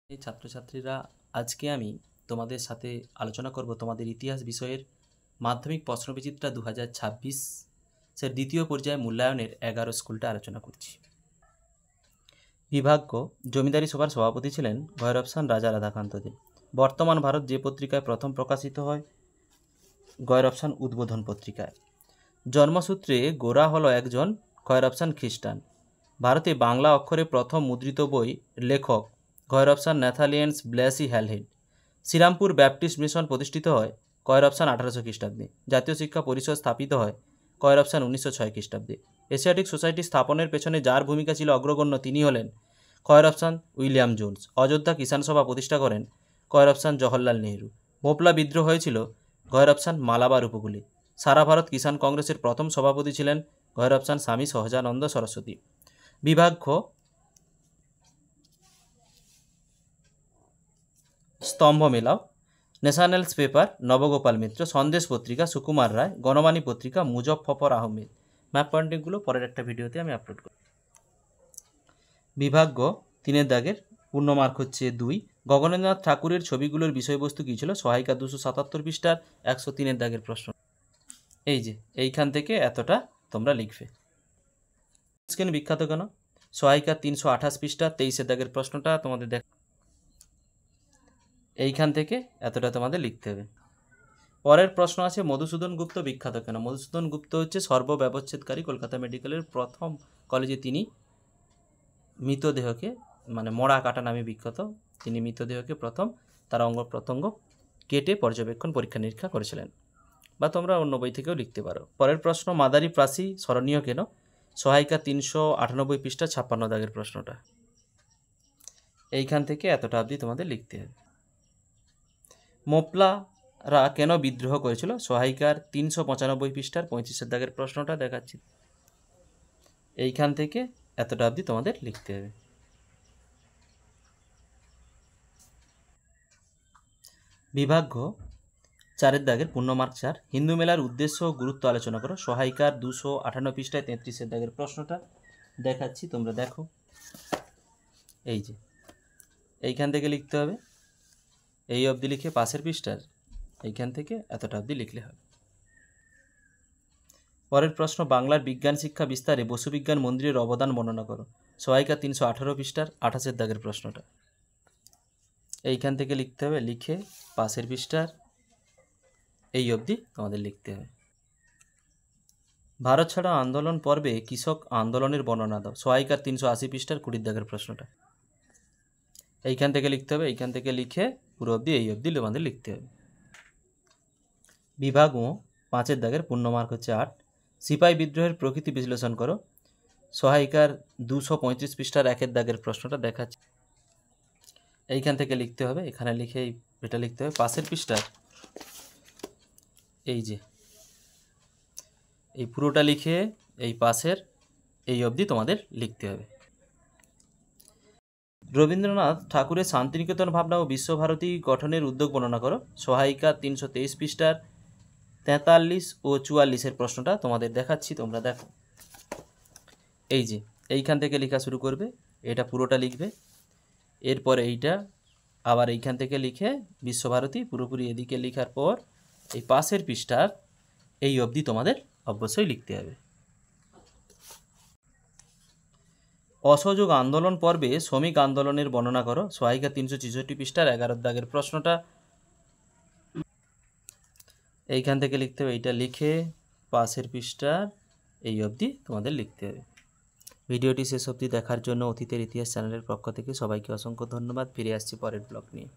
এই ছাত্রছাত্রীরা, আজকে আমি তোমাদের সাথে আলোচনা করব তোমাদের ইতিহাস বিষয়ের মাধ্যমিক প্রশ্নবিচিত্রা 2026 এর দ্বিতীয় পর্যায়ে মূল্যায়নের 11 স্কুলটা আলোচনা করছি। বিভাগ ক, জমিদারি সভার সভাপতি ছিলেন ভৈরবসান রাজা রাধাকান্ত দে। বর্তমান ভারত যে পত্রিকায় প্রথম প্রকাশিত হয়? ভৈরবসান উদ্বোধন পত্রিকায়। জন্মসূত্রে গোরা হলো একজন ভৈরবসান খ্রিস্টান। ভারতে বাংলা অক্ষরে প্রথম মুদ্রিত বই লেখক ভৈরবসান ন্যাথালিয়েন্স ব্লেসি হ্যালহেড। শ্রীরামপুর ব্যাপটিস্ট মিশন প্রতিষ্ঠিত হয় ভৈরবসান 1800 খ্রিস্টাব্দে। জাতীয় শিক্ষা পরিষদ স্থাপিত হয় ভৈরবসান 1906 খ্রিস্টাব্দে। এশিয়াটিক সোসাইটি স্থাপনের পেছনে যার ভূমিকা ছিল অগ্রগণ্য তিনি হলেন ভৈরবসান উইলিয়াম জোন্স। অযোধ্যা কিষাণ সভা প্রতিষ্ঠা করেন ভৈরবসান জওহরলাল নেহরু। ভোপলা বিদ্রোহ হয়েছিল ভৈরবসান মালাবার উপকূলে। সারা ভারত কিষাণ কংগ্রেসের প্রথম সভাপতি ছিলেন ভৈরবসান স্বামী সহজানন্দ সরস্বতী। বিভাগ খ, স্তম্ভ মেলাও। ন্যাশনালস পেপার নবগোপাল মিত্র, সন্দেশ পত্রিকা সুকুমার রায়, গণবাণী পত্রিকা মুজফফর আহমেদ। ম্যাপ পয়েন্টিংগুলো পরের একটা ভিডিওতে আমি আপলোড করব। বিভাগ গ, 3 দাগের পূর্ণ মার্ক হচ্ছে 2। গগনেন্দ্রনাথ ঠাকুরের ছবিগুলোর বিষয়বস্তু কী ছিল? সহায়িকা 277 পৃষ্ঠার 103 দাগের প্রশ্ন। এই যে এইখান থেকে এতটা তোমরা লিখবে। স্ক্রিন বিখ্যাত কেন? সহায়িকা 328 পৃষ্ঠা 23 দাগের প্রশ্নটা তোমাদের দেখ, এইখান থেকে এতটা তোমাদের লিখতে হবে। পরের প্রশ্ন আছে মধুসূদন গুপ্ত বিখ্যাত কেন? মধুসূদন গুপ্ত হচ্ছে সর্বব্যবচ্ছেদকারী। কলকাতা মেডিকেলের প্রথম কলেজে তিনি মৃতদেহকে মরা কাটা নামে বিখ্যাত। তিনি মৃতদেহকে প্রথম তার অঙ্গ প্রত্যঙ্গ কেটে পর্যবেক্ষণ পরীক্ষা নিরীক্ষা করেছিলেন। বা তোমরা অন্য বই থেকেও লিখতে পারো। পরের প্রশ্ন মাদারি প্রাসী স্মরণীয় কেন? সহায়িকা 398 পৃষ্ঠা 56 দাগের প্রশ্নটা। এইখান থেকে এতটা অবধি তোমাদের লিখতে হবে। মোপলারা কেন বিদ্রোহ করেছিল? সহায়িকার 395 পৃষ্ঠার 35 দাগের প্রশ্নটা দেখাচ্ছি। এইখান থেকে এতটা অবধি তোমাদের লিখতে হবে। বিভাগ ঘ, 4 দাগের পূর্ণ মার্ক 4। হিন্দু মেলার উদ্দেশ্য ও গুরুত্ব আলোচনা করো। সহায়িকার 258 পৃষ্ঠায় 33 দাগের প্রশ্নটা দেখাচ্ছি, তোমরা দেখো। এই যে এইখান থেকে লিখতে হবে। এই অবধি লিখে পাশের পৃষ্ঠার এইখান থেকে এতটা অবধি লিখলে হবে। পরের প্রশ্ন বাংলার বিজ্ঞান শিক্ষা বিস্তারে বসুবিজ্ঞান মন্দিরের অবদান বর্ণনা করো। সহায়িকা 318 পৃষ্ঠার 28 দাগের প্রশ্নটা এইখান থেকে লিখতে হবে। লিখে পাশের পৃষ্ঠার এই অবধি তোমাদের লিখতে হবে। ভারত ছাড়ো আন্দোলন পর্বে কৃষক আন্দোলনের বর্ণনা দাও। সহায়িকার 380 পৃষ্ঠার 20 দাগের প্রশ্নটা এইখান থেকে লিখতে হবে। এইখান থেকে লিখে পুরো অবধি এই অবধি তোমাদের লিখতে হবে। বিভাগ ও 5 দাগের পূর্ণ মার্ক হচ্ছে 8। সিপাহী বিদ্রোহের প্রকৃতি বিশ্লেষণ করো। সহায়িকার 235 পৃষ্ঠার 1 দাগের প্রশ্নটা দেখাচ্ছে। এইখান থেকে লিখতে হবে। এখানে লিখে এটা লিখতে হবে। পাশের পৃষ্ঠার এই যে এই পুরোটা লিখে এই পাশের এই অবধি তোমাদের লিখতে হবে। রবীন্দ্রনাথ ঠাকুরের শান্তিনিকেতন ভাবনা ও বিশ্বভারতী গঠনের উদ্যোগ বর্ণনা করো। সহায়িকা 323 পৃষ্ঠার 43 ও 44 প্রশ্নটা তোমাদের দেখাচ্ছি, তোমরা দেখো। এই যে এইখান থেকে লেখা শুরু করবে, এটা পুরোটা লিখবে। এরপর এইটা আবার এইখান থেকে লিখে বিশ্বভারতী পুরোপুরি এদিকে লেখার পর এই পাশের পৃষ্ঠার এই অবধি তোমাদের অবশ্যই লিখতে হবে। অসহযোগ আন্দোলন পর্বে শ্রমিক আন্দোলনের বর্ণনা করো। সহায়িকা 366 পৃষ্ঠার 11 দাগের প্রশ্নটা এইখান থেকে লিখতে হবে। এইটা লিখে পাশের পৃষ্ঠার এই অবধি তোমাদের লিখতে হবে। ভিডিওটি শেষ অবধি দেখার জন্য অতীতের ইতিহাস চ্যানেলের পক্ষ থেকে সবাইকে অসংখ্য ধন্যবাদ। ফিরে আসছি পরের ব্লগ নিয়ে।